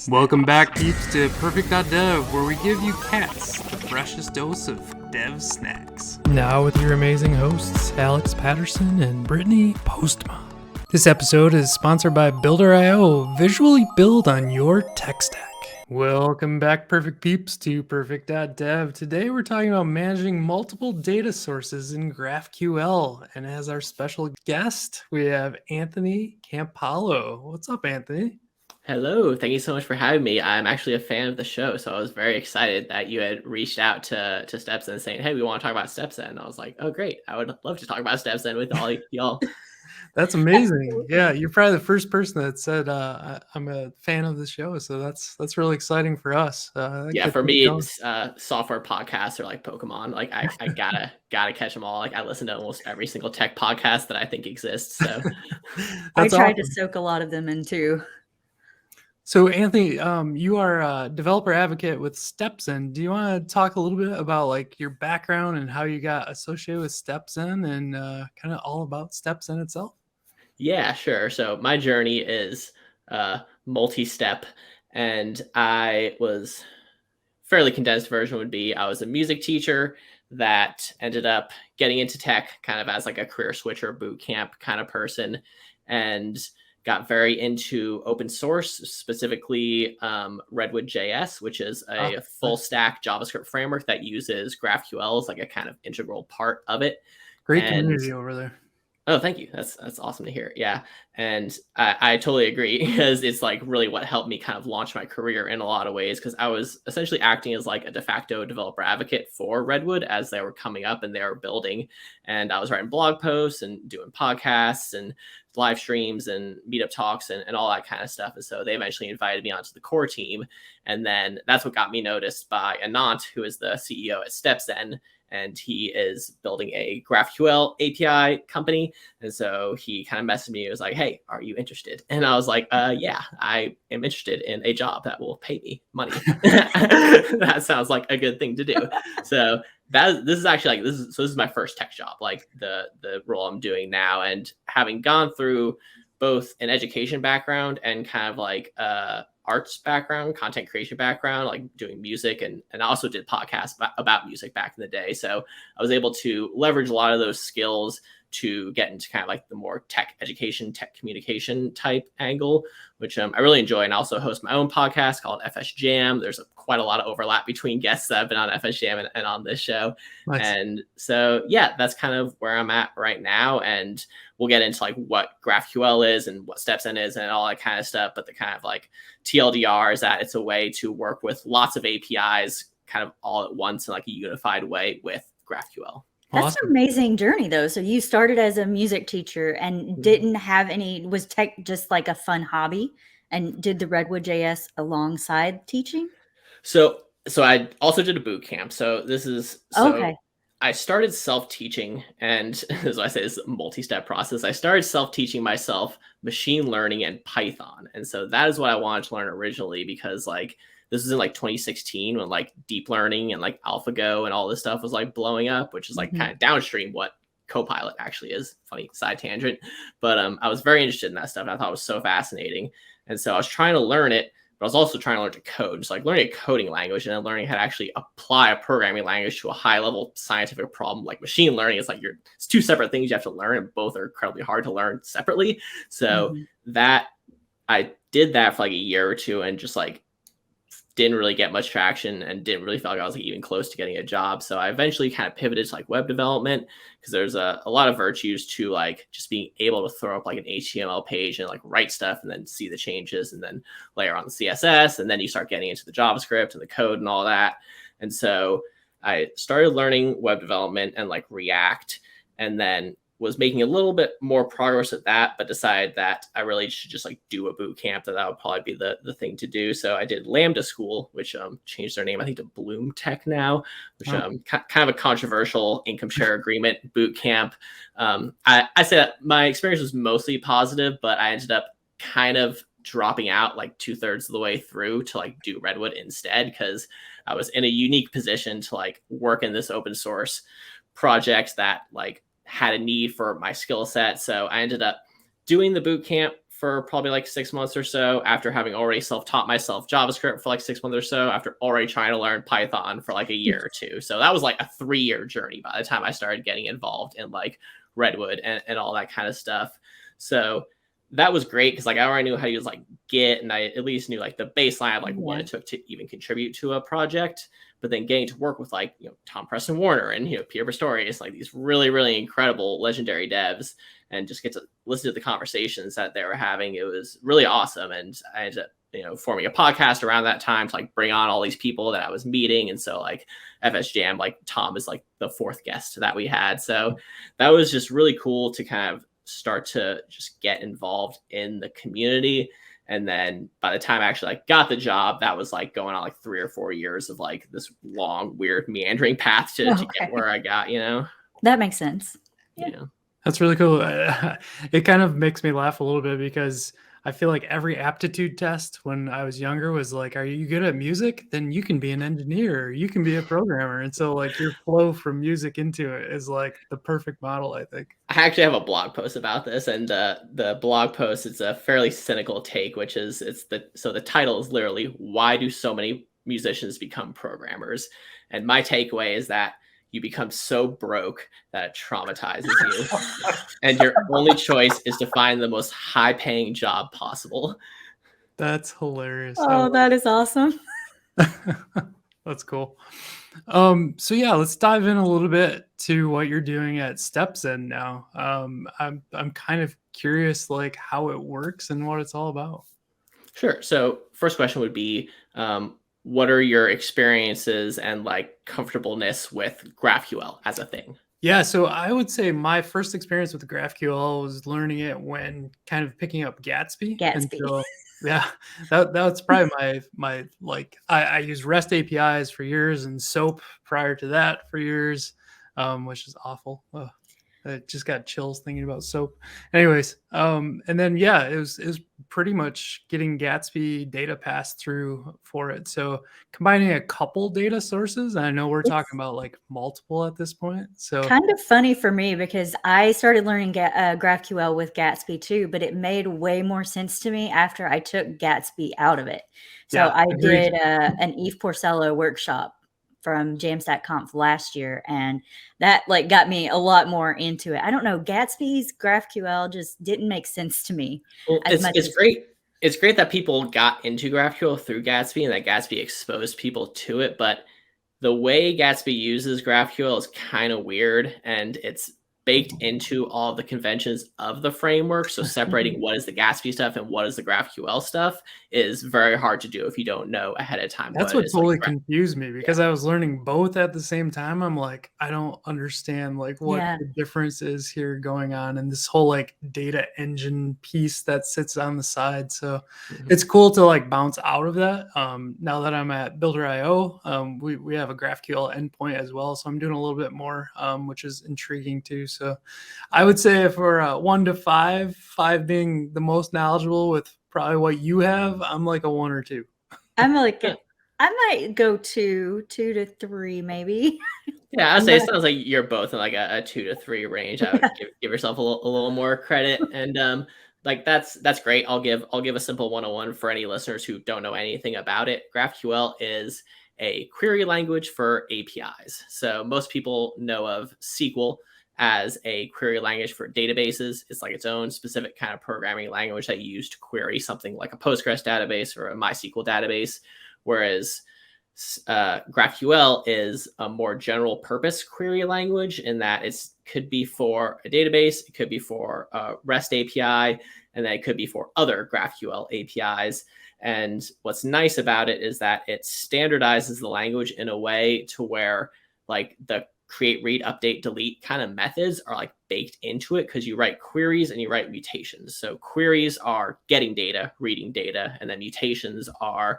Welcome back, peeps, to Purrfect.dev, where we give you cats the freshest dose of dev snacks. Now with your amazing hosts, Alex Patterson and Brittney Postma. This episode is sponsored by Builder.io. Visually build on your tech stack. Welcome back, perfect peeps, to Purrfect.dev. Today we're talking about managing multiple data sources in GraphQL. And as our special guest, we have Anthony Campolo. What's up, Anthony? Hello, thank you so much for having me. I'm actually a fan of the show, so I was very excited that you had reached out to StepZen saying, hey, we want to talk about StepZen. I was like, oh, great. I would love to talk about StepZen with all y'all. That's amazing. Yeah, you're probably the first person that said I'm a fan of the show, so that's really exciting for us. Yeah, for me, it's software podcasts are like Pokemon. Like I gotta catch them all. Like I listen to almost every single tech podcast that I think exists. So I tried to soak a lot of them in too. So Anthony, you are a developer advocate with StepZen. Do you want to talk a little bit about like your background and how you got associated with StepZen and kind of all about StepZen itself? Yeah, sure. So my journey is multi-step, and I was fairly condensed version would be I was a music teacher that ended up getting into tech kind of as like a career switcher boot camp kind of person, and got very into open source, specifically Redwood JS, which is a full stack JavaScript framework that uses GraphQL as like a kind of integral part of it. Great community over there. Oh, thank you. That's awesome to hear. Yeah. And I totally agree, because it's like really what helped me kind of launch my career in a lot of ways, because I was essentially acting as like a de facto developer advocate for Redwood as they were coming up and they were building. And I was writing blog posts and doing podcasts and live streams and meetup talks and all that kind of stuff. And so they eventually invited me onto the core team. And then that's what got me noticed by Anant, who is the CEO at StepZen. And he is building a GraphQL API company. And so he kind of messaged me. He was like, hey, are you interested? And I was like, yeah, I am interested in a job that will pay me money. That sounds like a good thing to do. So this is actually like, this is my first tech job, like the role I'm doing now. And having gone through both an education background and kind of like arts background, content creation background, like doing music, and I also did podcasts about music back in the day. So I was able to leverage a lot of those skills to get into kind of like the more tech education, tech communication type angle, which I really enjoy. And I also host my own podcast called FS Jam. There's quite a lot of overlap between guests that have been on FS Jam and on this show. Nice. And so, yeah, that's kind of where I'm at right now. And we'll get into like what GraphQL is and what StepZen is and all that kind of stuff. But the kind of like TLDR is that it's a way to work with lots of APIs kind of all at once in like a unified way with GraphQL. That's an amazing journey, though. So you started as a music teacher and didn't have any, was tech just like a fun hobby, and did the Redwood JS alongside teaching? So I also did a boot camp. So this is, okay. I started self-teaching, and as I say, this is a multi-step process. I started self-teaching myself machine learning and Python. And so that is what I wanted to learn originally, because like, this is in like 2016 when like deep learning and like AlphaGo and all this stuff was like blowing up, which is like kind of downstream what Copilot actually is. Funny side tangent. But I was very interested in that stuff. And I thought it was so fascinating. And so I was trying to learn it, but I was also trying to learn to code. Just like learning a coding language and then learning how to actually apply a programming language to a high level scientific problem like machine learning. It's like it's two separate things you have to learn, and both are incredibly hard to learn separately. So that I did that for like a year or two and just like didn't really get much traction and didn't really feel like I was like even close to getting a job. So I eventually kind of pivoted to like web development, because there's a lot of virtues to like just being able to throw up like an HTML page and like write stuff and then see the changes and then layer on the CSS. And then you start getting into the JavaScript and the code and all that. And so I started learning web development and like React, and then was making a little bit more progress at that, but decided that I really should just like do a boot camp, that would probably be the thing to do. So I did Lambda School, which changed their name, I think, to Bloom Tech now, which kind of a controversial income share agreement boot camp. I say that my experience was mostly positive, but I ended up kind of dropping out like 2/3 of the way through to like do Redwood instead, because I was in a unique position to like work in this open source project that like had a need for my skill set. So I ended up doing the boot camp for probably like 6 months or so, after having already self-taught myself JavaScript for like 6 months or so, after already trying to learn Python for like a year or two. So that was like a 3-year journey by the time I started getting involved in like Redwood and all that kind of stuff. So that was great because like I already knew how to use like Git, and I at least knew like the baseline of like what it took to even contribute to a project. But then getting to work with like, Tom Preston Warner and, Pierre Pistorius, like these really, really incredible legendary devs, and just get to listen to the conversations that they were having. It was really awesome. And I ended up, forming a podcast around that time to like bring on all these people that I was meeting. And so like FS Jam, like Tom is like the 4th guest that we had. So that was just really cool to kind of start to just get involved in the community. And then by the time I actually like got the job, that was like going on like 3 or 4 years of like this long, weird, meandering path to get where I got, That makes sense. Yeah. That's really cool. It kind of makes me laugh a little bit because I feel like every aptitude test when I was younger was like, are you good at music? Then you can be an engineer, or you can be a programmer. And so like your flow from music into it is like the perfect model, I think. I actually have a blog post about this, and the blog post, it's a fairly cynical take, which is so the title is literally, why do so many musicians become programmers? And my takeaway is that you become so broke that it traumatizes you. And your only choice is to find the most high-paying job possible. That's hilarious. Oh, that is awesome. That's cool. So yeah, let's dive in a little bit to what you're doing at StepZen now. I'm kind of curious like how it works and what it's all about. Sure. So first question would be, what are your experiences and like comfortableness with GraphQL as a thing? Yeah, so I would say my first experience with GraphQL was learning it when kind of picking up Gatsby. And so, yeah, that's probably my like I used REST APIs for years and SOAP prior to that for years, which is awful. I just got chills thinking about SOAP. Anyways, and then yeah, it was pretty much getting Gatsby data passed through for it. So combining a couple data sources, and I know we're talking about like multiple at this point. So kind of funny for me because I started learning GraphQL with Gatsby too, but it made way more sense to me after I took Gatsby out of it. So I did an Eve Porcello workshop from Jamstack Conf last year, and that got me a lot more into it. I don't know, Gatsby's GraphQL just didn't make sense to me. Well, it's great. It's great that people got into GraphQL through Gatsby and that Gatsby exposed people to it, but the way Gatsby uses GraphQL is kind of weird, and it's baked into all the conventions of the framework. So separating what is the Gatsby stuff and what is the GraphQL stuff is very hard to do if you don't know ahead of time. That's what totally confused me, because I was learning both at the same time. I'm like, I don't understand like what the difference is here going on, and this whole like data engine piece that sits on the side. So it's cool to like bounce out of that. Now that I'm at Builder.io, we have a GraphQL endpoint as well. So I'm doing a little bit more, which is intriguing too. So I would say if we're 1 to 5, 5 being the most knowledgeable with probably what you have, I'm like a 1 or 2. I'm like, I might go 2 to 3 maybe. Yeah, I'd say it sounds like you're both in like a 2 to 3 range. I would give yourself a little more credit, and like that's great. I'll give a simple 101 for any listeners who don't know anything about it. GraphQL is a query language for APIs. So most people know of SQL as a query language for databases. It's like its own specific kind of programming language that you use to query something like a Postgres database or a MySQL database, whereas GraphQL is a more general purpose query language in that it could be for a database, it could be for a REST API, and then it could be for other GraphQL APIs. And what's nice about it is that it standardizes the language in a way to where like the create, read, update, delete kind of methods are like baked into it, because you write queries and you write mutations. So queries are getting data, reading data, and then mutations are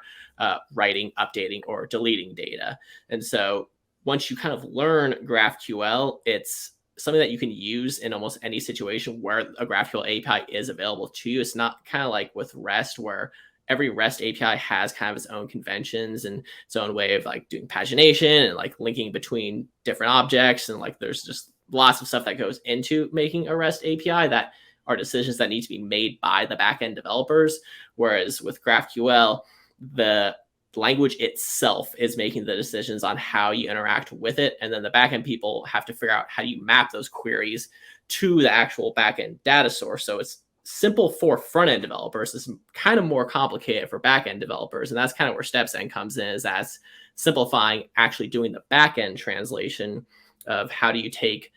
writing, updating, or deleting data. And so once you kind of learn GraphQL, it's something that you can use in almost any situation where a GraphQL API is available to you. It's not kind of like with REST, where every REST API has kind of its own conventions and its own way of like doing pagination and like linking between different objects. And like, there's just lots of stuff that goes into making a REST API that are decisions that need to be made by the backend developers. Whereas with GraphQL, the language itself is making the decisions on how you interact with it. And then the backend people have to figure out how you map those queries to the actual backend data source. So it's simple for front-end developers. It's kind of more complicated for back-end developers. And that's kind of where StepZen comes in, is as simplifying actually doing the back-end translation of how do you take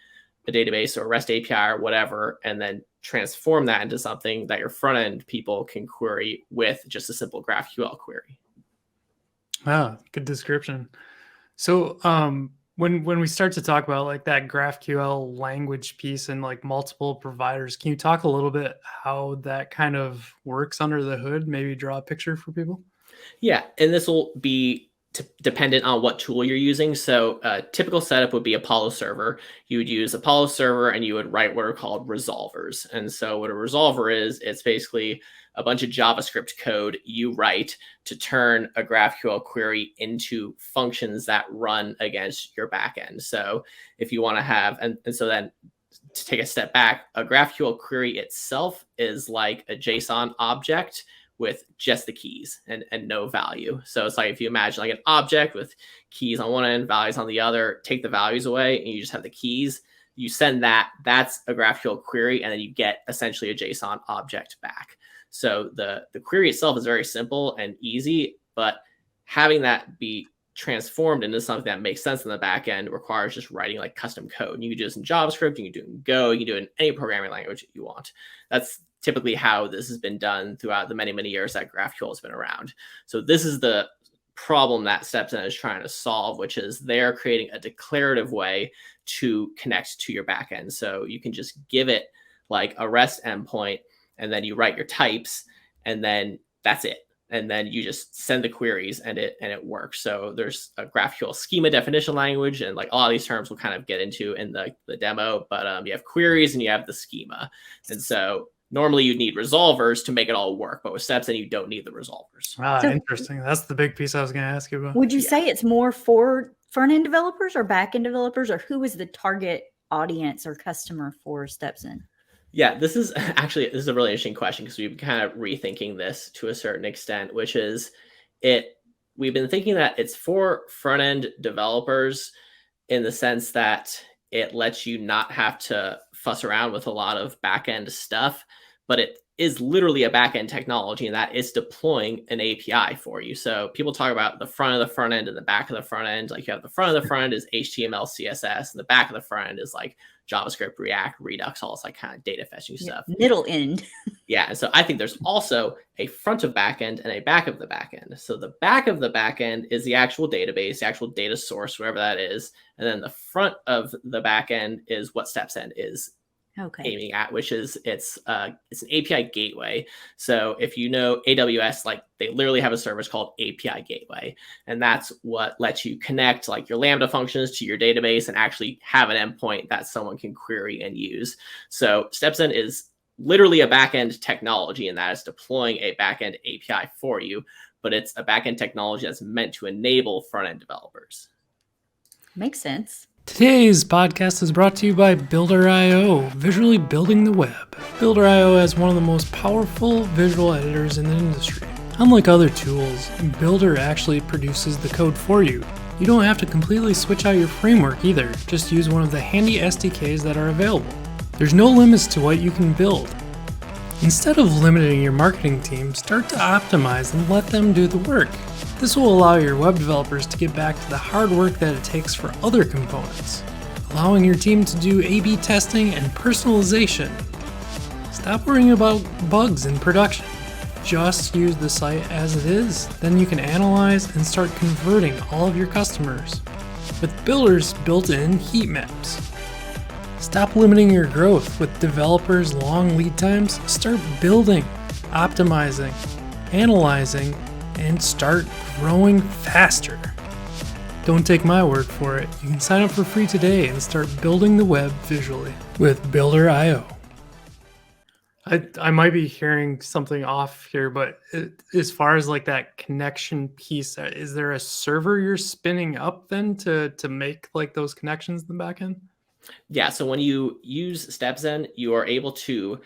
a database or a REST API or whatever, and then transform that into something that your front-end people can query with just a simple GraphQL query. Ah, good description. So when we start to talk about like that GraphQL language piece and like multiple providers, can you talk a little bit how that kind of works under the hood? Maybe draw a picture for people. Yeah, and this will be dependent on what tool you're using. So a typical setup would be Apollo server. You would use Apollo server and you would write what are called resolvers. And so what a resolver is, it's basically a bunch of JavaScript code you write to turn a GraphQL query into functions that run against your backend. So if you want to have, and so then to take a step back, a GraphQL query itself is like a JSON object with just the keys and no value. So it's like if you imagine like an object with keys on one end, values on the other, take the values away, and you just have the keys. You send that, that's a GraphQL query, and then you get essentially a JSON object back. So the query itself is very simple and easy, but having that be transformed into something that makes sense in the back end requires just writing like custom code. And you can do this in JavaScript, you can do it in Go, you can do it in any programming language you want. That's typically how this has been done throughout the many, many years that GraphQL has been around. So this is the problem that StepZen is trying to solve, which is they're creating a declarative way to connect to your backend. So you can just give it like a REST endpoint, and then you write your types, and then that's it. And then you just send the queries and it works. So there's a GraphQL schema definition language, and like all these terms we'll kind of get into in the demo, but you have queries and you have the schema. And so normally you'd need resolvers to make it all work, but with StepZen, you don't need the resolvers. So, interesting. That's the big piece I was going to ask you about. Would you say it's more for front-end developers or back-end developers, or who is the target audience or customer for StepZen? Yeah, this is a really interesting question, because we've been kind of rethinking this to a certain extent, which is we've been thinking that it's for front-end developers in the sense that it lets you not have to fuss around with a lot of back-end stuff, but it is literally a back-end technology, and that is deploying an API for you. So people talk about the front of the front end and the back of the front end. Like you have the front of the front end is HTML, CSS, and the back of the front end is like JavaScript, React, Redux, all this like kind of data fetching stuff. Middle end. Yeah. And so I think there's also a front of backend and a back of the backend. So the back of the backend is the actual database, the actual data source, whatever that is. And then the front of the backend is what StepZen is aiming at, which is it's an API gateway. So if you know AWS, like they literally have a service called API Gateway, and that's what lets you connect like your Lambda functions to your database and actually have an endpoint that someone can query and use. So StepZen is literally a backend technology, and that is deploying a backend API for you, but it's a backend technology that's meant to enable front-end developers. Makes sense. Today's podcast is brought to you by Builder.io, visually building the web. Builder.io has one of the most powerful visual editors in the industry. Unlike other tools, Builder actually produces the code for you. You don't have to completely switch out your framework either, just use one of the handy SDKs that are available. There's no limits to what you can build. Instead of limiting your marketing team, start to optimize and let them do the work. This will allow your web developers to get back to the hard work that it takes for other components, allowing your team to do A/B testing and personalization. Stop worrying about bugs in production. Just use the site as it is, then you can analyze and start converting all of your customers with Builder's built-in heat maps. Stop limiting your growth with developers' long lead times. Start building, optimizing, analyzing, and start growing faster. Don't take my word for it. You can sign up for free today and start building the web visually with Builder.io. I might be hearing something off here, but as far as like that connection piece, is there a server you're spinning up then to make like those connections in the backend? Yeah, so when you use StepZen, you are able to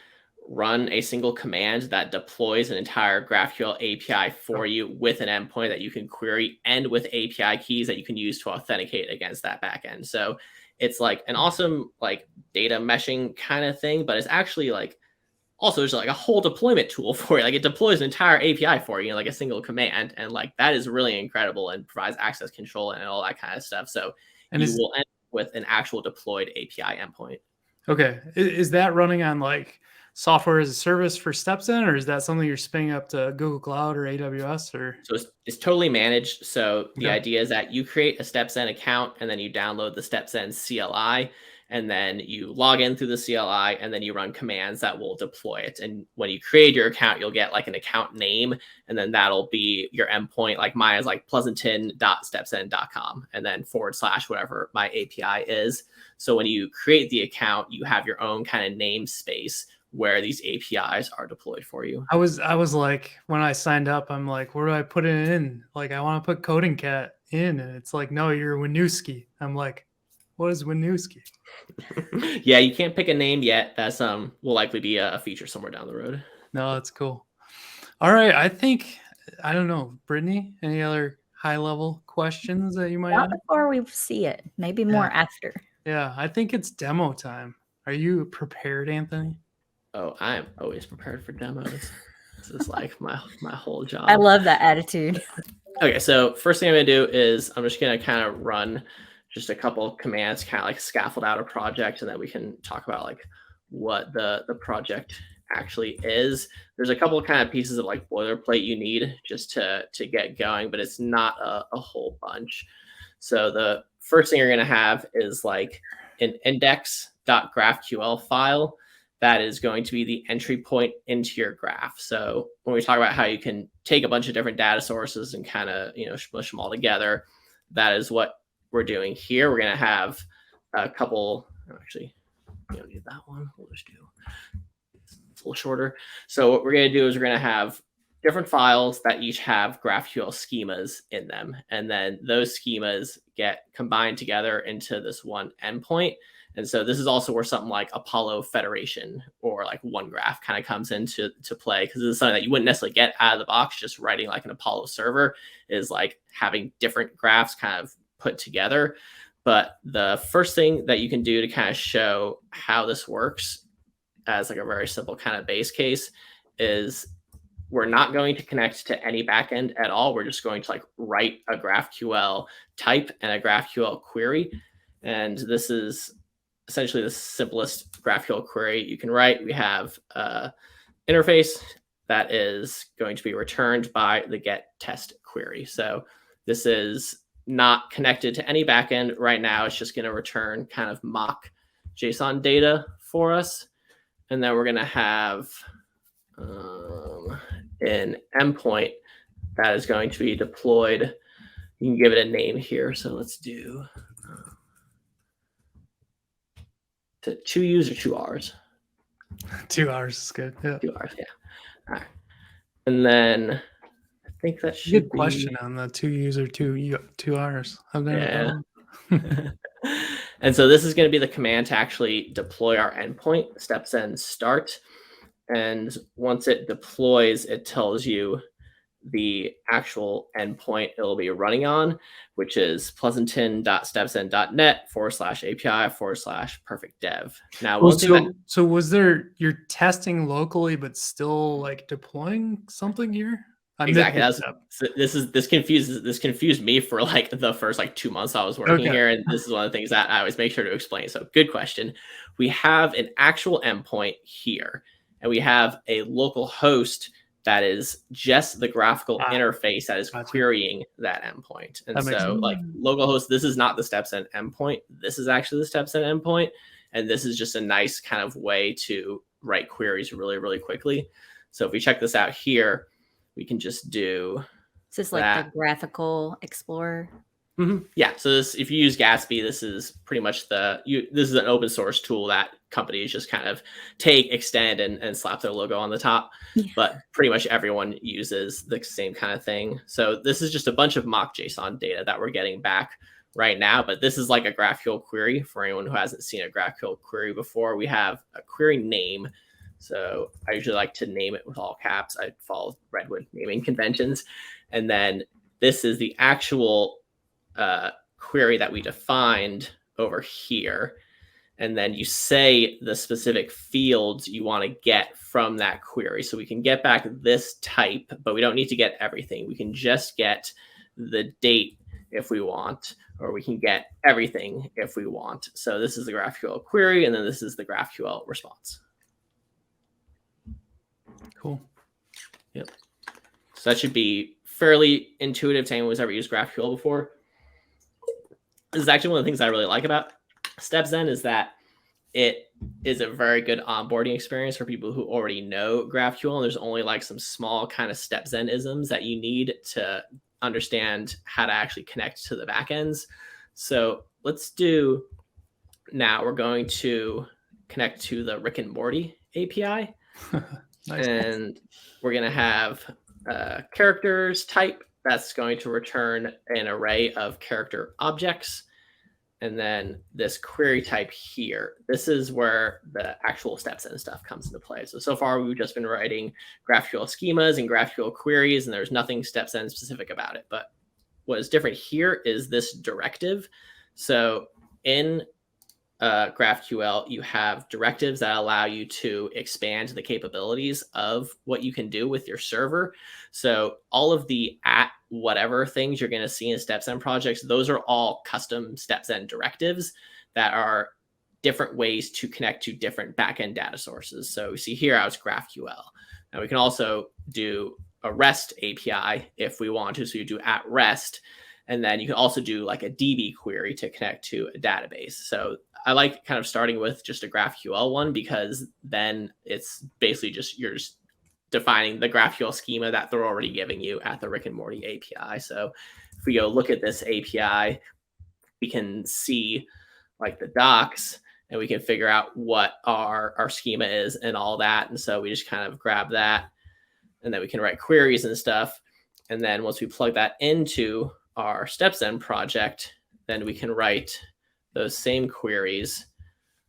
run a single command that deploys an entire GraphQL API for you with an endpoint that you can query and with API keys that you can use to authenticate against that backend. So it's like an awesome like data meshing kind of thing, but it's actually like also there's like a whole deployment tool for you. Like it deploys an entire API for you, like a single command. And like that is really incredible and provides access control and all that kind of stuff. So you will end up with an actual deployed API endpoint. Okay. Is that running on like software as a service for StepZen, or is that something you're spinning up to Google Cloud or AWS? Or so it's totally managed. So the idea is that you create a StepZen account and then you download the StepZen CLI, and then you log in through the CLI, and then you run commands that will deploy it. And when you create your account, you'll get like an account name, and then that'll be your endpoint. Like mine is like pleasanton.stepzen.com, and then / whatever my API is. So when you create the account, you have your own kind of namespace where these APIs are deployed for you. I was like, when I signed up, I'm like, where do I put it in? Like, I want to put CodingCat in, and it's like, no, you're Winooski. I'm like, what is Winooski? Yeah, you can't pick a name yet. That's will likely be a feature somewhere down the road. No, that's cool. All right, I don't know, Brittney, any other high level questions that you might have? Not before we see it, maybe more after. Yeah, I think it's demo time. Are you prepared, Anthony? Oh, I am always prepared for demos. This is like my whole job. I love that attitude. Okay, so first thing I'm gonna do is I'm just gonna kind of run just a couple of commands, kind of like scaffold out a project, and then we can talk about like what the project actually is. There's a couple of kind of pieces of like boilerplate you need just to get going, but it's not a whole bunch. So the first thing you're gonna have is like an index.graphql file that is going to be the entry point into your graph. So when we talk about how you can take a bunch of different data sources and kind of, smush them all together, that is what we're doing here. We're going to have a couple, actually, we don't need that one. We'll just do it's a little shorter. So what we're going to do is we're going to have different files that each have GraphQL schemas in them. And then those schemas get combined together into this one endpoint. And so this is also where something like Apollo Federation or like OneGraph kind of comes into play, because this is something that you wouldn't necessarily get out of the box. Just writing like an Apollo server is like having different graphs kind of put together. But the first thing that you can do to kind of show how this works as like a very simple kind of base case is we're not going to connect to any backend at all. We're just going to like write a GraphQL type and a GraphQL query. And this is essentially the simplest GraphQL query you can write. We have an interface that is going to be returned by the get test query. So this is not connected to any backend right now. It's just going to return kind of mock JSON data for us. And then we're going to have an endpoint that is going to be deployed. You can give it a name here. So let's do 2 U's or 2 R's? 2 hours is good. Yeah. 2 R's, yeah. All right. And then I think that should good question on the 2 U's or 2 R's. I've never done. And so this is going to be the command to actually deploy our endpoint, StepZen start. And once it deploys, it tells you the actual endpoint it'll be running on, which is pleasanton.stepzen.net /API /PurrfectDev. Now, so was there, you're testing locally, but still like deploying something here? Exactly. This confused me for like the first like 2 months I was working here. And this is one of the things that I always make sure to explain. So good question. We have an actual endpoint here, and we have a local host that is just the graphical interface that is querying that endpoint. And so like localhost, this is not the StepZen endpoint. This is actually the StepZen endpoint. And this is just a nice kind of way to write queries really, really quickly. So if we check this out here, we can just do Is this like the GraphiQL Explorer? Mm-hmm. Yeah. So this, if you use Gatsby, this is pretty much this is an open source tool that companies just kind of take, extend, and slap their logo on the top. Yeah. But pretty much everyone uses the same kind of thing. So this is just a bunch of mock JSON data that we're getting back right now. But this is like a GraphQL query for anyone who hasn't seen a GraphQL query before. We have a query name, So I usually like to name it with all caps. I follow Redwood naming conventions. And then this is the actual query that we defined over here. And then you say the specific fields you want to get from that query. So we can get back this type, but we don't need to get everything. We can just get the date if we want, or we can get everything if we want. So this is the GraphQL query, and then this is the GraphQL response. Cool. Yep. So that should be fairly intuitive to anyone who's ever used GraphQL before. This is actually one of the things I really like about StepZen is that it is a very good onboarding experience for people who already know GraphQL. And there's only like some small kind of StepZen-isms that you need to understand how to actually connect to the backends. So let's do now. We're going to connect to the Rick and Morty API. Nice. And we're going to have characters type that's going to return an array of character objects. And then this query type here, this is where the actual StepZen stuff comes into play. So far, we've just been writing GraphQL schemas and GraphQL queries, and there's nothing StepZen specific about it. But what is different here is this directive. So in GraphQL, you have directives that allow you to expand the capabilities of what you can do with your server. So all of the whatever things you're going to see in StepZen projects, those are all custom StepZen directives that are different ways to connect to different backend data sources. So we see here how it's GraphQL. Now we can also do a REST API if we want to. So you do @REST, and then you can also do like a DB query to connect to a database. So I like kind of starting with just a GraphQL one, because then it's basically just you're just defining the GraphQL schema that they're already giving you at the Rick and Morty API. So if we go look at this API, we can see like the docs, and we can figure out what our schema is and all that. And so we just kind of grab that, and then we can write queries and stuff. And then once we plug that into our StepZen project, then we can write those same queries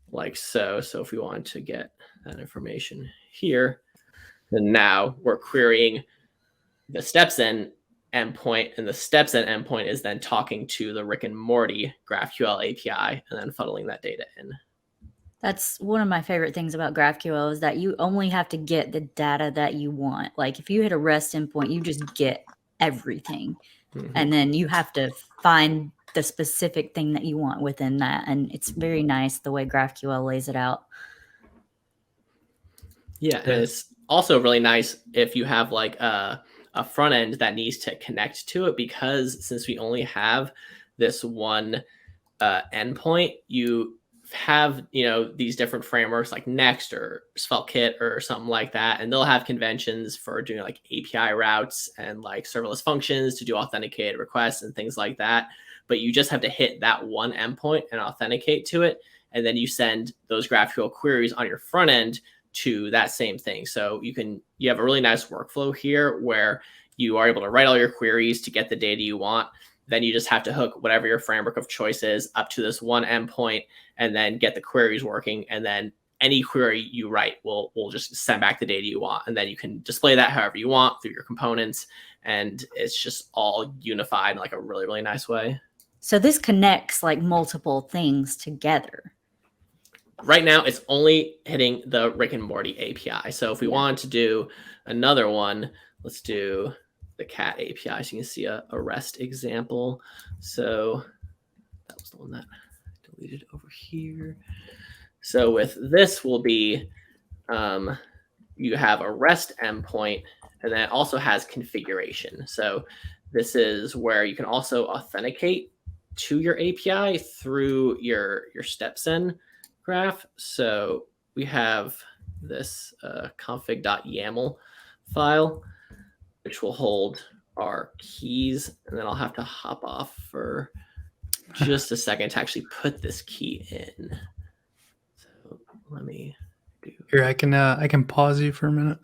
like so. So if we want to get that information here, then now we're querying the StepZen endpoint, and the StepZen endpoint is then talking to the Rick and Morty GraphQL API and then funneling that data in. That's one of my favorite things about GraphQL is that you only have to get the data that you want. Like if you hit a REST endpoint, you just get everything. Mm-hmm. And then you have to find the specific thing that you want within that. And it's very nice the way GraphQL lays it out. Yeah, and it's also really nice if you have like a front end that needs to connect to it, because since we only have this one endpoint, you have these different frameworks like Next or SvelteKit or something like that, and they'll have conventions for doing like API routes and like serverless functions to do authenticated requests and things like that. But you just have to hit that one endpoint and authenticate to it, and then you send those GraphQL queries on your front end to that same thing. So you have a really nice workflow here where you are able to write all your queries to get the data you want. Then you just have to hook whatever your framework of choice is up to this one endpoint and then get the queries working. And then any query you write will just send back the data you want. And then you can display that however you want through your components. And it's just all unified in like a really, really nice way. So this connects like multiple things together. Right now, it's only hitting the Rick and Morty API. So if we wanted to do another one, let's do the cat API. So you can see a REST example. So that was the one that I deleted over here. So with this will be, you have a REST endpoint, and then it also has configuration. So this is where you can also authenticate to your API through your StepZen graph. So we have this config.yaml file, which will hold our keys. And then I'll have to hop off for just a second to actually put this key in. So let me do here. I can pause you for a minute.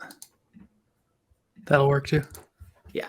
That'll work too. Yeah.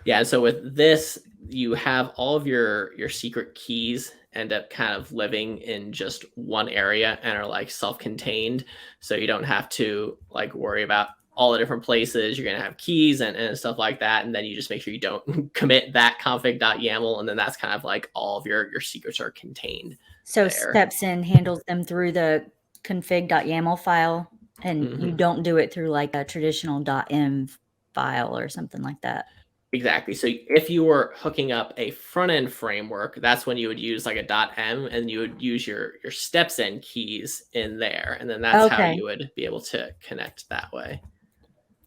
Yeah. So with this, you have all of your secret keys end up kind of living in just one area and are like self-contained. So you don't have to like worry about all the different places. You're going to have keys and stuff like that. And then you just make sure you don't commit that config.yaml. And then that's kind of like all of your secrets are contained. So there. StepZen handles them through the config.yaml file, and you don't do it through like a traditional .env file or something like that. Exactly. So if you were hooking up a front-end framework, that's when you would use like a .m, and you would use your StepZen keys in there. And then that's how you would be able to connect that way.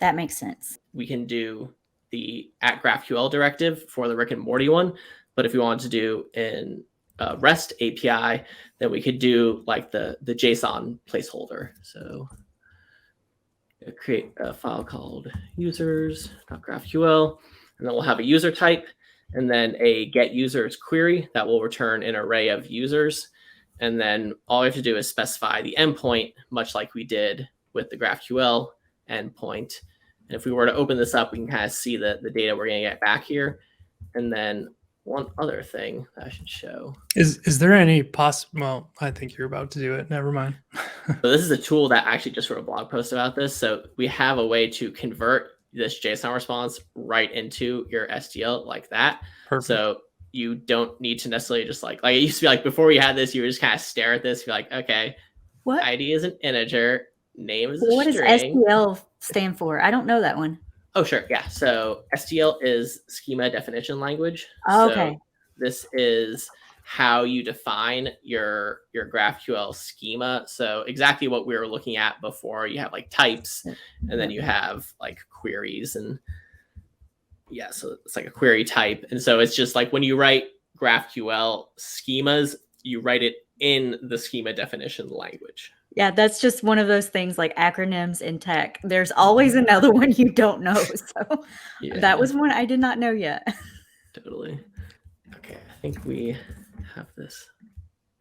That makes sense. We can do the @GraphQL directive for the Rick and Morty one. But if you wanted to do in REST API, then we could do like the JSON placeholder. So create a file called users.graphql, and then we'll have a user type, and then a get users query that will return an array of users. And then all we have to do is specify the endpoint, much like we did with the GraphQL endpoint. And if we were to open this up, we can kind of see the data we're going to get back here. And then one other thing that I should show. Is there any well, I think you're about to do it. Never mind. So this is a tool that I actually just wrote a blog post about this. So we have a way to convert this JSON response right into your STL like that. Perfect. So you don't need to necessarily just like it used to be like before you had this, you would just kind of stare at this. You're like, okay, what ID is an integer, name is a what string. What does STL stand for? I don't know that one. Oh, sure. Yeah. So STL is schema definition language. Oh, okay. So this is how you define your GraphQL schema. So exactly what we were looking at before. You have like types, and then you have like queries, and yeah, so it's like a query type. And so it's just like when you write GraphQL schemas, you write it in the schema definition language. Yeah, that's just one of those things like acronyms in tech. There's always another one you don't know. So that was one I did not know yet. Totally. Okay, I think we have this.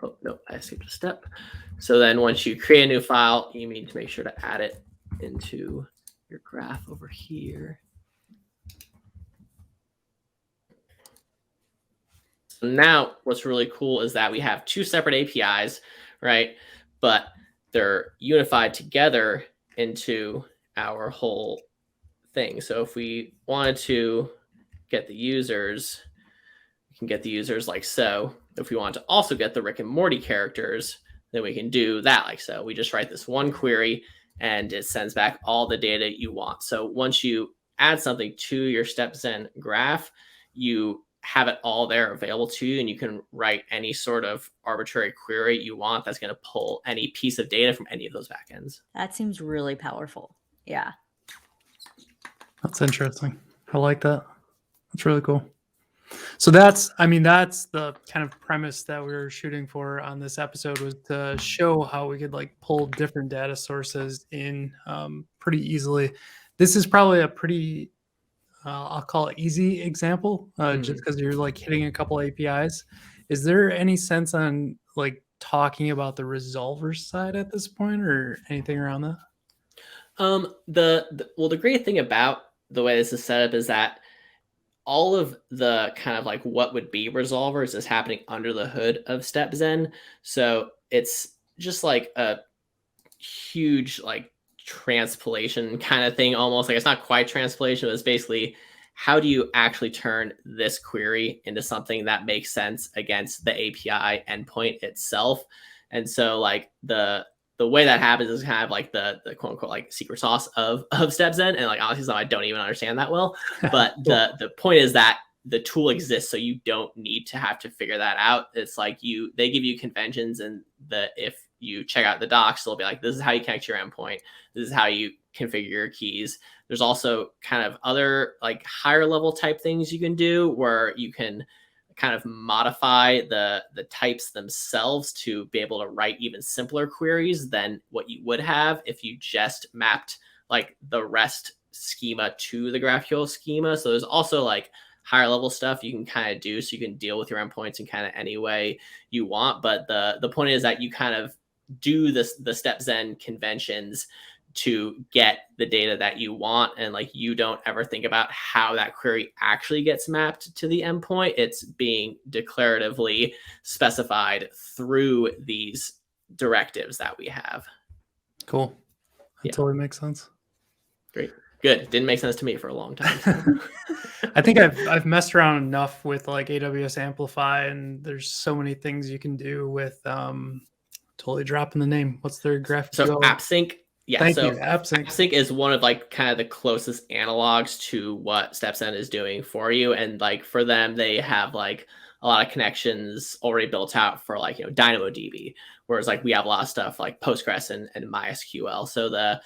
Oh, no, I skipped a step. So then once you create a new file, you need to make sure to add it into your graph over here. So now what's really cool is that we have two separate APIs, right? But they're unified together into our whole thing. So if we wanted to get the users, we can get the users like so. If we want to also get the Rick and Morty characters, then we can do that like so. We just write this one query and it sends back all the data you want. So once you add something to your StepZen graph, you have it all there available to you, and you can write any sort of arbitrary query you want that's going to pull any piece of data from any of those backends. That seems really powerful. Yeah. That's interesting. I like that. That's really cool. So that's the kind of premise that we were shooting for on this episode, was to show how we could like pull different data sources in pretty easily. This is probably a pretty I'll call it easy example, just because you're like hitting a couple APIs. Is there any sense on like talking about the resolver side at this point, or anything around that? The great thing about the way this is set up is that all of the kind of like what would be resolvers is happening under the hood of StepZen. So it's just like a huge like transpilation kind of thing, almost. Like it's not quite transpilation, but it's basically how do you actually turn this query into something that makes sense against the API endpoint itself. And so like the way that happens is kind of like the quote unquote like secret sauce of StepZen. And like honestly, I don't even understand that well. But the point is that the tool exists, so you don't need to have to figure that out. It's like they give you conventions, and if you check out the docs, they'll be like, this is how you connect your endpoint. This is how you configure your keys. There's also kind of other like higher level type things you can do where you can kind of modify the types themselves to be able to write even simpler queries than what you would have if you just mapped like the REST schema to the GraphQL schema. So there's also like higher level stuff you can kind of do, so you can deal with your endpoints in kind of any way you want. But the point is that you kind of do the StepZen conventions to get the data that you want, and like you don't ever think about how that query actually gets mapped to the endpoint. It's being declaratively specified through these directives that we have. Cool. That totally makes sense. Great. Good. Didn't make sense to me for a long time. So. I think I've messed around enough with like AWS Amplify, and there's so many things you can do with totally dropping the name. What's their GraphQL? So AppSync. Yeah, Thank you. AppSync. AppSync is one of like kind of the closest analogs to what StepZen is doing for you. And like for them, they have like a lot of connections already built out for like, DynamoDB, whereas like we have a lot of stuff like Postgres and MySQL. So the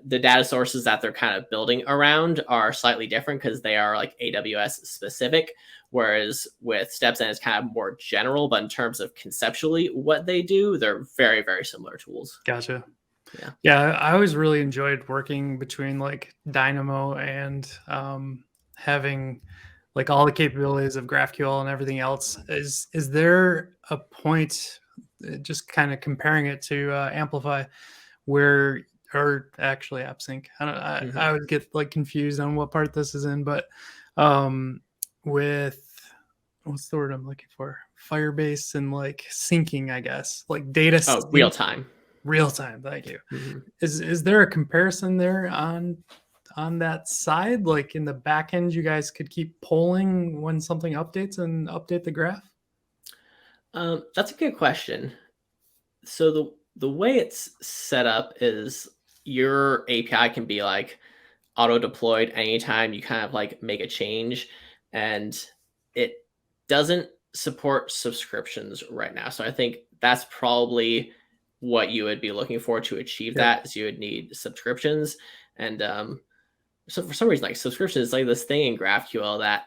data sources that they're kind of building around are slightly different because they are like AWS specific, whereas with StepZen it's kind of more general, but in terms of conceptually what they do, they're very, very similar tools. Gotcha. Yeah, I always really enjoyed working between like Dynamo and having like all the capabilities of GraphQL and everything else. Is there a point, just kind of comparing it to Amplify, or actually AppSync? I would get like confused on what part this is in, but with what's the word I'm looking for? Firebase and like syncing, I guess, like data. Oh, real time. Real time, thank you. Is there a comparison there on that side? Like in the back end, you guys could keep polling when something updates and update the graph? That's a good question. So the way it's set up is your API can be like auto deployed anytime you kind of like make a change, and it doesn't support subscriptions right now. So I think that's probably what you would be looking for to achieve that, is you would need subscriptions. And so for some reason, like subscriptions is like this thing in GraphQL that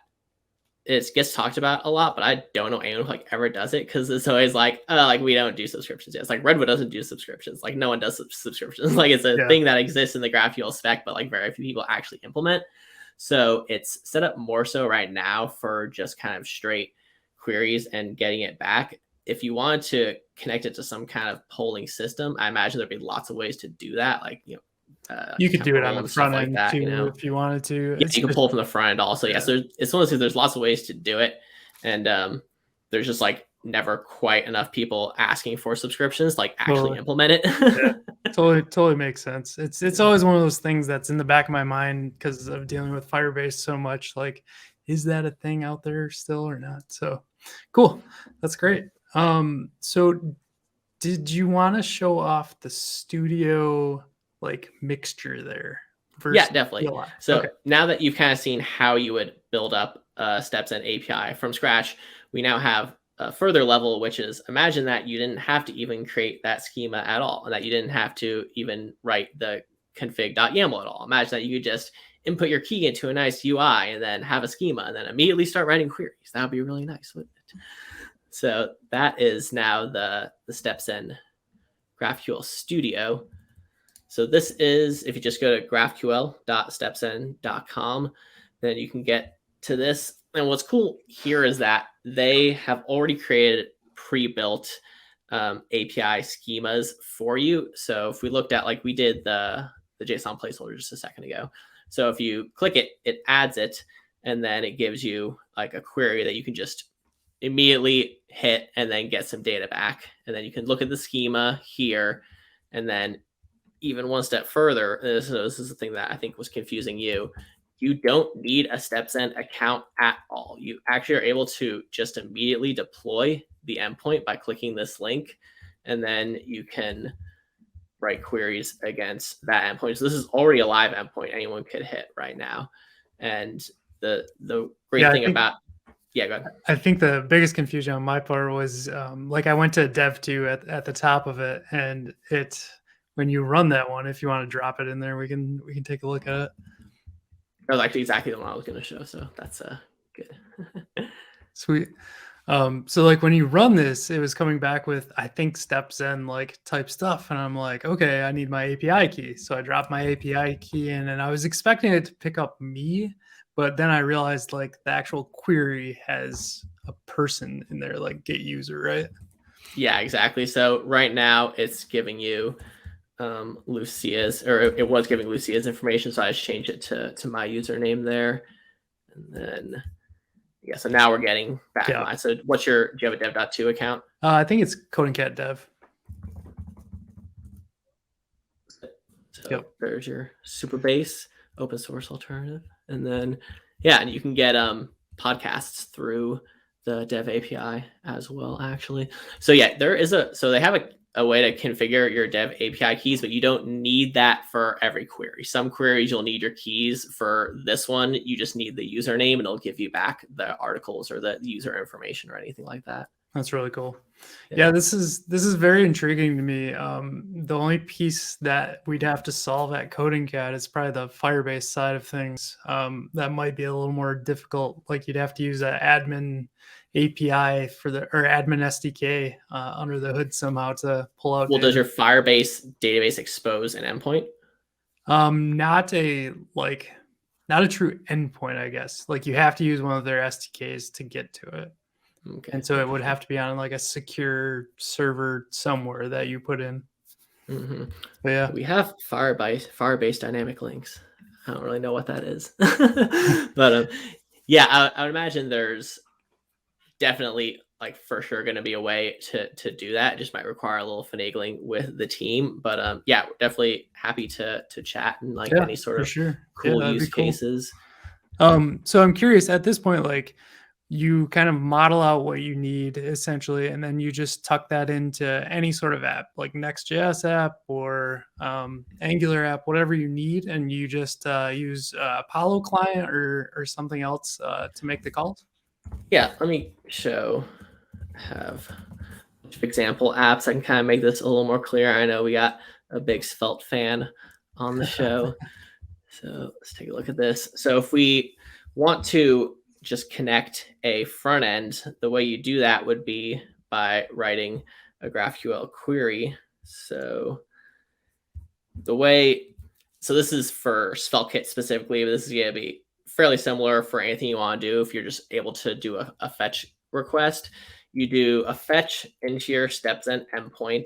it gets talked about a lot, but I don't know anyone who like ever does it, because it's always like, oh, like we don't do subscriptions yet. It's like Redwood doesn't do subscriptions. Like no one does subscriptions. Like it's a thing that exists in the GraphQL spec, but like very few people actually implement. So it's set up more so right now for just kind of straight queries and getting it back. If you wanted to connect it to some kind of polling system, I imagine there'd be lots of ways to do that. Like, you could do it on the front end like too, if you wanted to. Yeah, you can pull from the front end also. Yeah. So it's one of those things, there's lots of ways to do it. And there's just like never quite enough people asking for subscriptions, like actually implement it. Totally makes sense. It's always one of those things that's in the back of my mind because of dealing with Firebase so much. Like, is that a thing out there still or not? So cool. That's great. So did you want to show off the studio like mixture there? Yeah, definitely. So now that you've kind of seen how you would build up a StepZen API from scratch, we now have a further level, which is, imagine that you didn't have to even create that schema at all, and that you didn't have to even write the config.yaml at all. Imagine that you could just input your key into a nice UI and then have a schema and then immediately start writing queries. That would be really nice, wouldn't it? So that is now the StepZen GraphQL Studio. So this is, if you just go to graphql.stepzen.com, then you can get to this. And what's cool here is that they have already created pre-built API schemas for you. So if we looked at, like we did the JSON placeholder just a second ago. So if you click it, it adds it, and then it gives you like a query that you can just immediately hit and then get some data back. And then you can look at the schema here, and then even one step further, this is the thing that I think was confusing you. You don't need a StepZen account at all. You actually are able to just immediately deploy the endpoint by clicking this link, and then you can write queries against that endpoint. So this is already a live endpoint anyone could hit right now. And the great thing about, go ahead. I think the biggest confusion on my part was like I went to dev2 at the top of it, and when you run that one, if you want to drop it in there, we can take a look at it. That was actually exactly the one I was going to show, so that's good. Sweet. So like when you run this, it was coming back with, I think, StepZen like type stuff, and I'm like, okay, I need my API key. So I dropped my API key in, and I was expecting it to pick up me, but then I realized like the actual query has a person in there, like get user, right? Yeah, exactly. So right now it's giving you Lucia's, or it was giving Lucia's information, so I just changed it to my username there. And then, yeah, so now we're getting back mine. So do you have a dev.to account? I think it's CodingCat.dev. So there's your super base open source alternative. And then, yeah, and you can get podcasts through the Dev API as well, actually. So yeah, they have a way to configure your Dev API keys, but you don't need that for every query. Some queries you'll need your keys. For this one, you just need the username, and it'll give you back the articles or the user information or anything like that. That's really cool. Yeah, this is very intriguing to me. The only piece that we'd have to solve at CodingCat is probably the Firebase side of things. That might be a little more difficult. Like you'd have to use an admin API or admin SDK under the hood somehow to pull out. Well, does your Firebase database expose an endpoint? Not a true endpoint, I guess. Like you have to use one of their SDKs to get to it. Okay. And so it would have to be on like a secure server somewhere that you put in. Mm-hmm. But yeah, we have Firebase dynamic links. I don't really know what that is, but yeah, I would imagine there's definitely like for sure going to be a way to do that. It just might require a little finagling with the team, but yeah, we're definitely happy to chat and like any sort of cool use cases. So I'm curious at this point, like you kind of model out what you need essentially, and then you just tuck that into any sort of app, like Next.js app or Angular app, whatever you need, and you just use Apollo client or something else to make the calls. Yeah, let me have example apps. I can kind of make this a little more clear. I know we got a big Svelte fan on the show. So let's take a look at this. So if we want to just connect a front end, the way you do that would be by writing a GraphQL query. So this is for SvelteKit specifically, but this is going to be fairly similar for anything you want to do. If you're just able to do a fetch request, you do a fetch into your StepZen endpoint,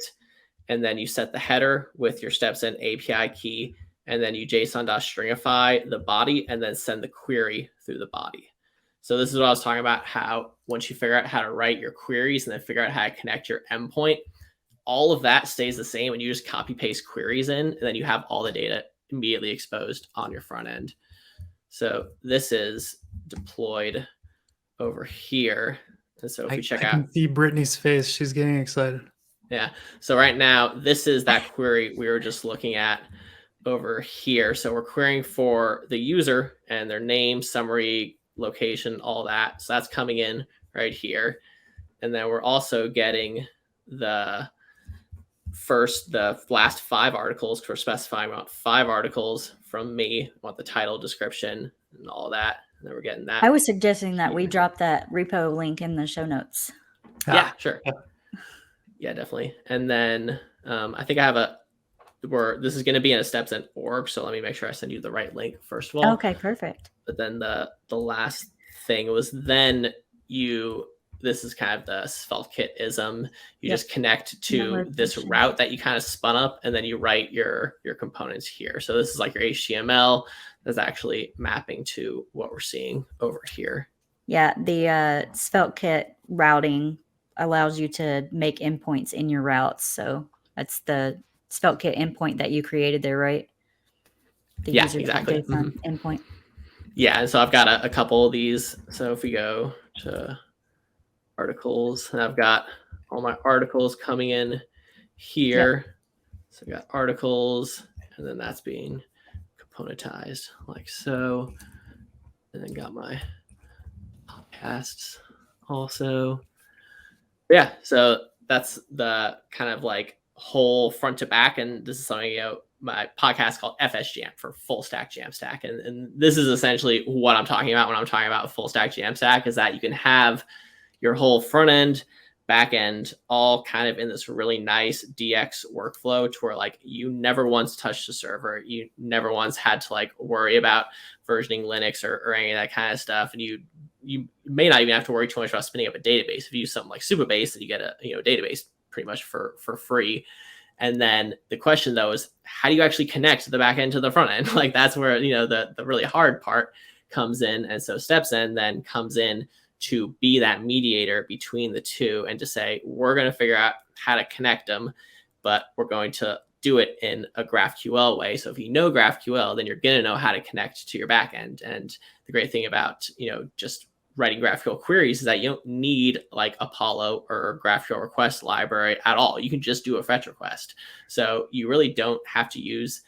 and then you set the header with your StepZen API key, and then you JSON.stringify the body and then send the query through the body. So this is what I was talking about, how once you figure out how to write your queries and then figure out how to connect your endpoint, all of that stays the same, and you just copy paste queries in, and then you have all the data immediately exposed on your front end. So this is deployed over here. And so if we check out, I can see Brittney's face. She's getting excited. Yeah. So right now, this is that query we were just looking at over here. So we're querying for the user and their name, summary, location, all that. So that's coming in right here. And then we're also getting the last 5 articles, because we're specifying about 5 articles from me. Want the title, description, and all that. And then we're getting that. I was suggesting that we drop that repo link in the show notes. Yeah, sure. Yeah, definitely. And then I think I have this is going to be in a StepZen org, so let me make sure I send you the right link first of all. Okay, perfect. But then the last thing was this is kind of the SvelteKit-ism. You just connect to this route that you kind of spun up, and then you write your components here. So this is like your HTML that's actually mapping to what we're seeing over here. Yeah, the SvelteKit routing allows you to make endpoints in your routes. So that's the SvelteKit endpoint that you created there, right? The user exactly. Endpoint. Yeah, and so I've got a couple of these. So if we go to articles, and I've got all my articles coming in here. Yep. So I've got articles, and then that's being componentized like so. And then got my podcasts also. Yeah, so that's the kind of like whole front to back. And this is something, my podcast called FSJam, for Full Stack Jamstack. And this is essentially what I'm talking about when I'm talking about Full Stack Jamstack, is that you can have your whole front end, back end, all kind of in this really nice DX workflow, to where like you never once touched a server. You never once had to like worry about versioning Linux or any of that kind of stuff. And you may not even have to worry too much about spinning up a database. If you use something like Supabase, then you get a database pretty much for free. And then the question though is, how do you actually connect the back end to the front end? Like that's where, you know, the really hard part comes in. And so StepZen then comes in to be that mediator between the two and to say, we're going to figure out how to connect them, but we're going to do it in a GraphQL way. So if you know GraphQL, then you're going to know how to connect to your backend. And the great thing about, you know, just writing GraphQL queries is that you don't need like Apollo or GraphQL request library at all. You can just do a fetch request. So you really don't have to use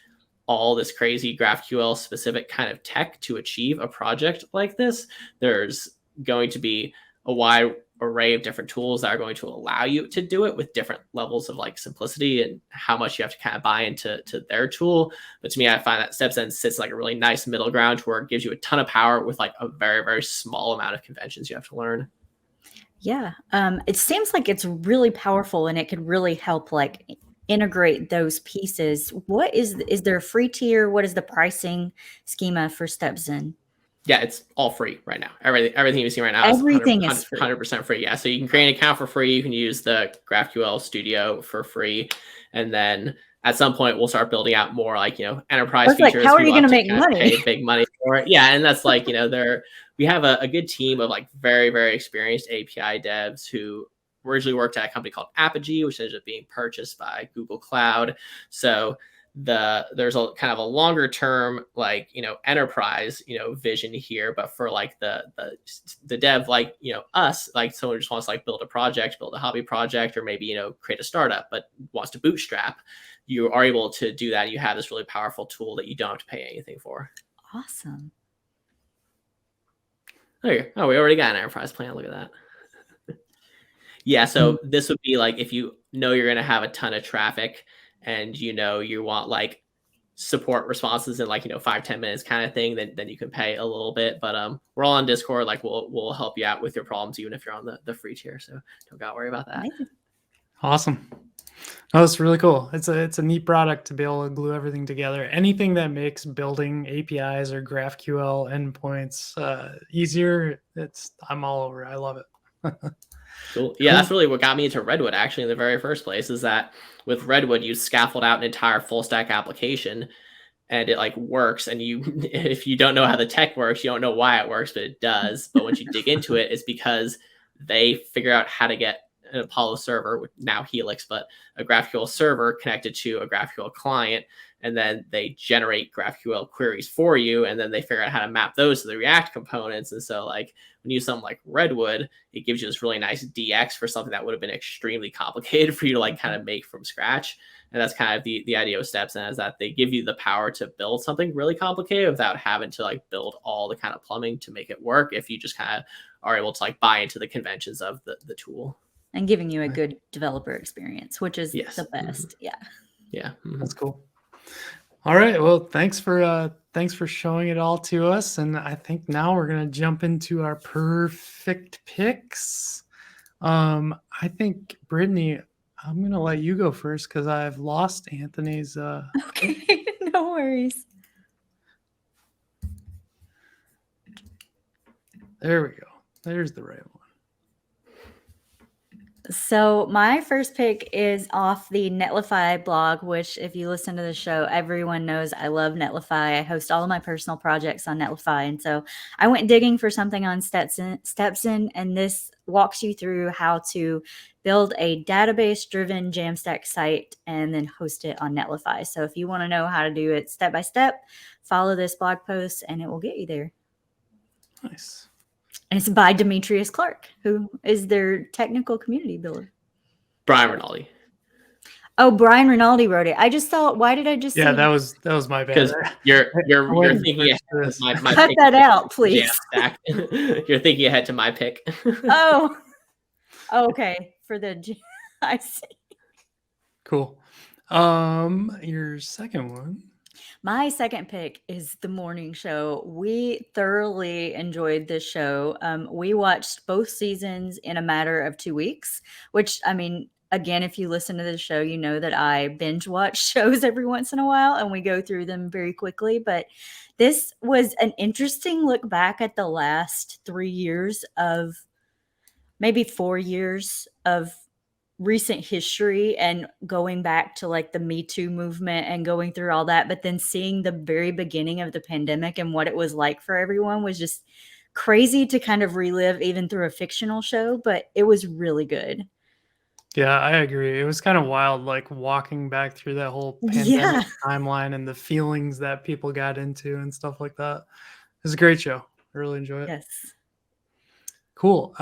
all this crazy GraphQL specific kind of tech to achieve a project like this. There's going to be a wide array of different tools that are going to allow you to do it with different levels of like simplicity and how much you have to kind of buy into their tool. But to me, I find that StepZen sits like a really nice middle ground where it gives you a ton of power with like a very, very small amount of conventions you have to learn. Yeah. It seems like it's really powerful and it could really help like integrate those pieces. What is there a free tier? What is the pricing schema for StepZen? Yeah, it's all free right now. Everything you see right now is 100% free. Yeah, so you can create an account for free. You can use the GraphQL Studio for free, and then at some point we'll start building out more like, you know, enterprise features. Like, how are you going to make money? Pay big money for it. Yeah, and that's like, you know, we have a good team of like very, very experienced API devs who originally worked at a company called Apogee, which ended up being purchased by Google Cloud. So there's a kind of a longer term, like, you know, enterprise, you know, vision here, but for like the dev, like, you know, us, like someone who just wants to like build a project, build a hobby project, or maybe, you know, create a startup, but wants to bootstrap, you are able to do that. You have this really powerful tool that you don't have to pay anything for. Awesome. There, oh, we already got an enterprise plan. Look at that. Yeah, so this would be like if you know you're going to have a ton of traffic and you know you want like support responses in like, you know, 5-10 minutes kind of thing, then you can pay a little bit. But we're all on Discord. Like we'll help you out with your problems even if you're on the free tier. So don't gotta worry about that. Awesome. Oh, it's really cool. It's a neat product to be able to glue everything together. Anything that makes building APIs or GraphQL endpoints easier, I'm all over. I love it. Cool. Yeah, that's really what got me into Redwood actually in the very first place, is that with Redwood, you scaffold out an entire full stack application and it like works. And if you don't know how the tech works, you don't know why it works, but it does. But once you dig into it, it's because they figure out how to get an Apollo server, with now Helix, but a GraphQL server connected to a GraphQL client. And then they generate GraphQL queries for you. And then they figure out how to map those to the React components. And so like when you use something like Redwood, it gives you this really nice DX for something that would have been extremely complicated for you to like kind of make from scratch. And that's kind of the idea of StepZen, is that they give you the power to build something really complicated without having to like build all the kind of plumbing to make it work, if you just kind of are able to like buy into the conventions of the tool. And giving you a good developer experience, which is the best. Mm-hmm. Yeah. Yeah. Mm-hmm. That's cool. All right. Well, thanks for showing it all to us. And I think now we're going to jump into our Purrfect Picks. I think, Brittney, I'm going to let you go first because I've lost Anthony's. Okay. No worries. There we go. There's the right one. So my first pick is off the Netlify blog, which if you listen to the show, everyone knows I love Netlify. I host all of my personal projects on Netlify. And so I went digging for something on StepZen, and this walks you through how to build a database-driven Jamstack site and then host it on Netlify. So if you want to know how to do it step by step, follow this blog post and it will get you there. Nice. And it's by Demetrius Clark, who is their technical community builder. Brian Rinaldi. Oh, Brian Rinaldi wrote it. I just thought, why did I just say that was my bad. Because you're thinking ahead of my cut pick. That out, please. You're thinking ahead to my pick. Oh, okay. For the I see. Cool. Your second one. My second pick is The Morning Show. We thoroughly enjoyed this show. We watched both seasons in a matter of 2 weeks, which, I mean, again, if you listen to the show, you know that I binge watch shows every once in a while and we go through them very quickly. But this was an interesting look back at the last 3 years of, maybe 4 years of recent history and going back to like the Me Too movement and going through all that, but then seeing the very beginning of the pandemic and what it was like for everyone was just crazy to kind of relive even through a fictional show, but it was really good. Yeah, I agree. It was kind of wild, like walking back through that whole pandemic timeline and the feelings that people got into and stuff like that. It was a great show. I really enjoyed it. Yes. Cool.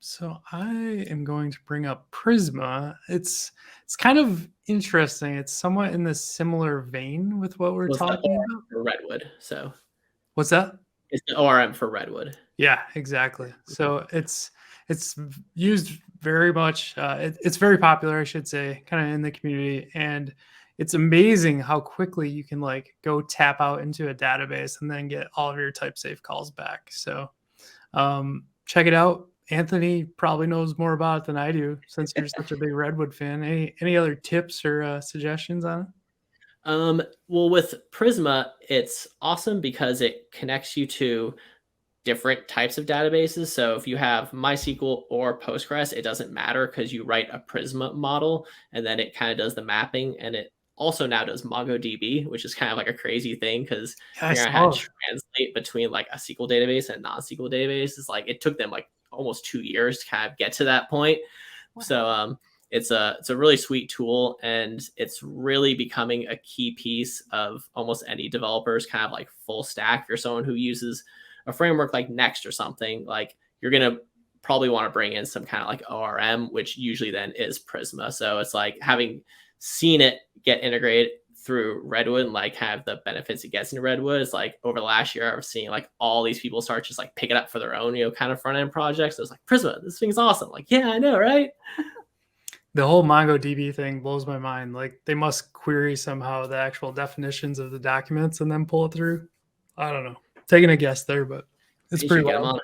So I am going to bring up Prisma. It's kind of interesting. It's somewhat in the similar vein with what we're talking about. For Redwood. So what's that? It's the ORM for Redwood. Yeah, exactly. So it's used very much. It's very popular, I should say, kind of in the community, and it's amazing how quickly you can like go tap out into a database and then get all of your type safe calls back. So check it out. Anthony probably knows more about it than I do, since you're such a big Redwood fan. Any other tips or suggestions on it? Well, with Prisma, it's awesome because it connects you to different types of databases. So if you have MySQL or Postgres, it doesn't matter because you write a Prisma model and then it kind of does the mapping. And it also now does MongoDB, which is kind of like a crazy thing because figuring out how to translate between like a SQL database and a non-SQL database is like, it took them like almost 2 years to kind of get to that point. Wow. So it's a really sweet tool, and it's really becoming a key piece of almost any developer's kind of like full stack. If you're someone who uses a framework like Next or something, like you're going to probably want to bring in some kind of like ORM, which usually then is Prisma. So it's like having seen it get integrated through Redwood and like have the benefits it gets in Redwood is like over the last year, I've seen like all these people start just like pick it up for their own, kind of front end projects. So it's like Prisma, this thing's awesome. Like, yeah, I know, right? The whole MongoDB thing blows my mind. Like they must query somehow the actual definitions of the documents and then pull it through. I don't know. Taking a guess there, but it's pretty wild.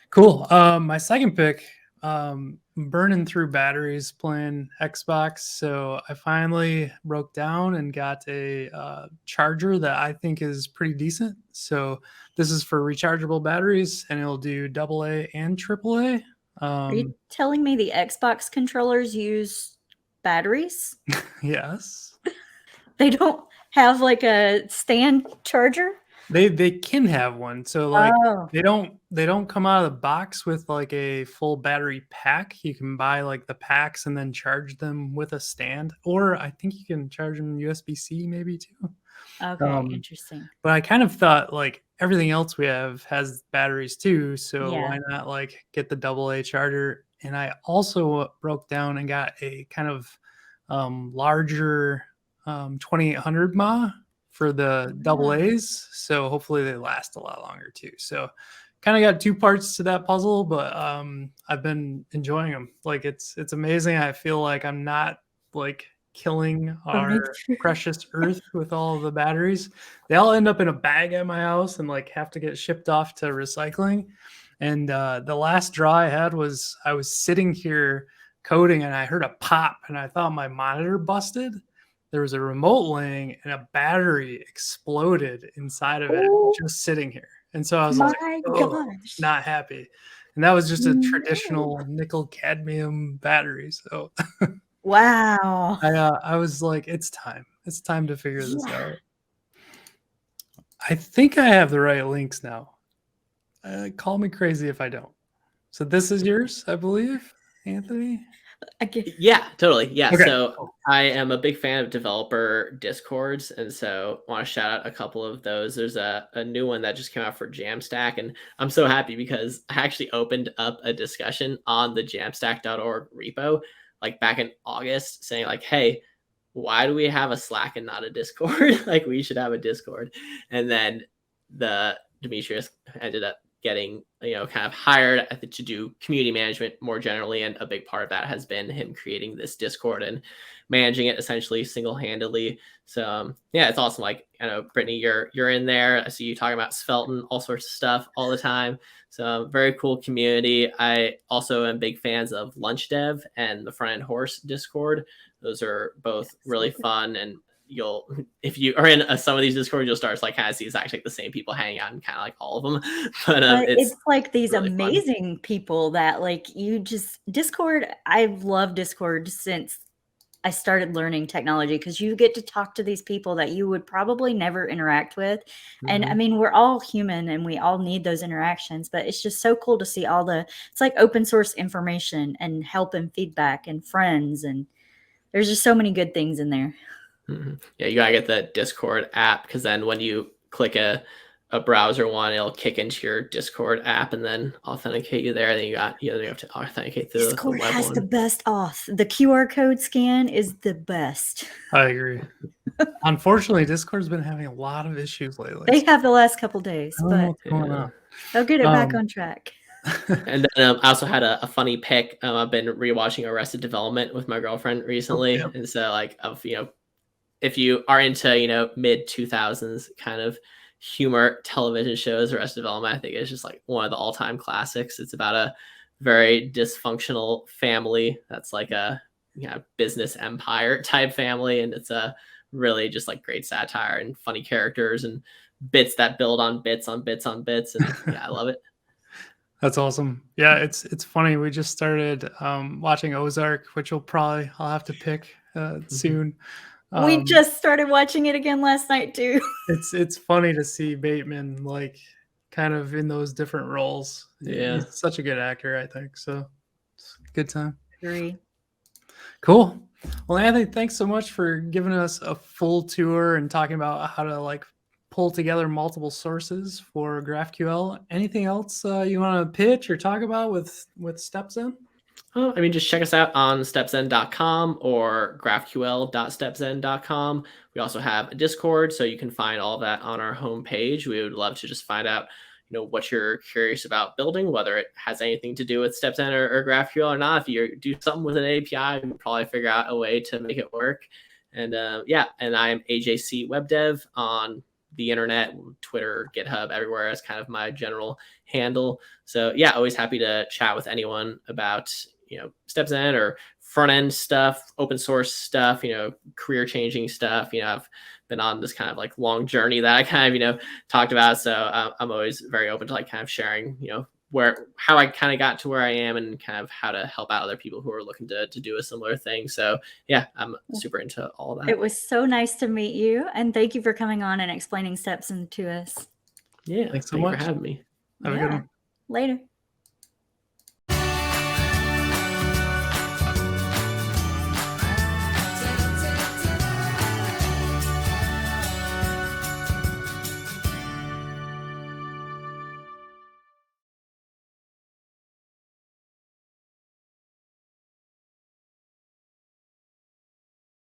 Cool. My second pick, burning through batteries playing Xbox. So I finally broke down and got a charger that I think is pretty decent. So this is for rechargeable batteries, and it'll do AA and AAA. Are you telling me the Xbox controllers use batteries? Yes. They don't have like a stand charger? They can have one. So like they don't come out of the box with like a full battery pack. You can buy like the packs and then charge them with a stand, or I think you can charge them USB-C maybe too. Okay, interesting. But I kind of thought like everything else we have has batteries too, so why not like get the AA charger? And I also broke down and got a kind of larger 2800 mAh for the AA's, so hopefully they last a lot longer too. So kind of got two parts to that puzzle, but I've been enjoying them. Like it's amazing. I feel like I'm not like killing our precious earth with all of the batteries. They all end up in a bag at my house and like have to get shipped off to recycling. And the last draw I had was I was sitting here coding and I heard a pop and I thought my monitor busted. There was a remote laying and a battery exploded inside of it, just sitting here. And so I was like, not happy. And that was just a traditional nickel cadmium battery. So wow. I was like, it's time to figure this out. I think I have the right links now. Call me crazy if I don't. So this is yours, I believe, Anthony? Yeah, totally. Yeah. Okay. So I am a big fan of developer Discords. And so I want to shout out a couple of those. There's a new one that just came out for Jamstack. And I'm so happy because I actually opened up a discussion on the jamstack.org repo, like back in August, saying like, hey, why do we have a Slack and not a Discord? Like we should have a Discord. And then Demetrius ended up getting, kind of hired to do community management more generally. And a big part of that has been him creating this Discord and managing it essentially single-handedly. So yeah, it's awesome. Like, I know, Brittney, you're in there. I see you talking about Svelte and all sorts of stuff all the time. So very cool community. I also am big fans of LunchDev and the Front End Horse Discord. Those are both really fun and if you are in some of these Discord, you'll start to like kind of see it's actually the same people hanging out and kind of like all of them. But it's like these really amazing fun people that like Discord. I've loved Discord since I started learning technology, because you get to talk to these people that you would probably never interact with. And I mean, we're all human and we all need those interactions, but it's just so cool to see it's like open source information and help and feedback and friends. And there's just so many good things in there. Yeah, you gotta get the Discord app, because then when you click a browser one, it'll kick into your Discord app and then authenticate you there. And then you have to authenticate through Discord the web has one. the best auth. The QR code scan is the best. I agree. Unfortunately, Discord's been having a lot of issues lately. They have the last couple days, but what's going on. They'll get it back on track. And then I also had a funny pick. I've been rewatching Arrested Development with my girlfriend recently, and so like if you are into mid 2000s kind of humor television shows, Arrested Development I think is just like one of the all-time classics. It's about a very dysfunctional family that's like a business empire type family, and it's a really just like great satire and funny characters and bits that build on bits on bits on bits, and I love it. That's awesome. Yeah, it's funny. We just started watching Ozark, which I'll have to pick soon. We just started watching it again last night too. It's funny to see Bateman like kind of in those different roles. Yeah, he's such a good actor, I think. So it's a good time. Agree. Cool. Well, Anthony, thanks so much for giving us a full tour and talking about how to like pull together multiple sources for GraphQL. Anything else you want to pitch or talk about with StepZen? I mean, just check us out on StepZen.com or GraphQL.StepZen.com. We also have a Discord, so you can find all of that on our homepage. We would love to just find out, what you're curious about building, whether it has anything to do with StepZen or GraphQL or not. If you do something with an API, we can probably figure out a way to make it work. And and I am AJC Web Dev on the internet, Twitter, GitHub, everywhere as kind of my general handle. So always happy to chat with anyone about StepZen or front end stuff, open source stuff, career changing stuff. I've been on this kind of like long journey that I kind of talked about. So I'm always very open to like kind of sharing how I kind of got to where I am and kind of how to help out other people who are looking to do a similar thing. So I'm super into all that. It was so nice to meet you, and thank you for coming on and explaining StepZen to us. Yeah, thanks so much for having me. Have a good one. Later.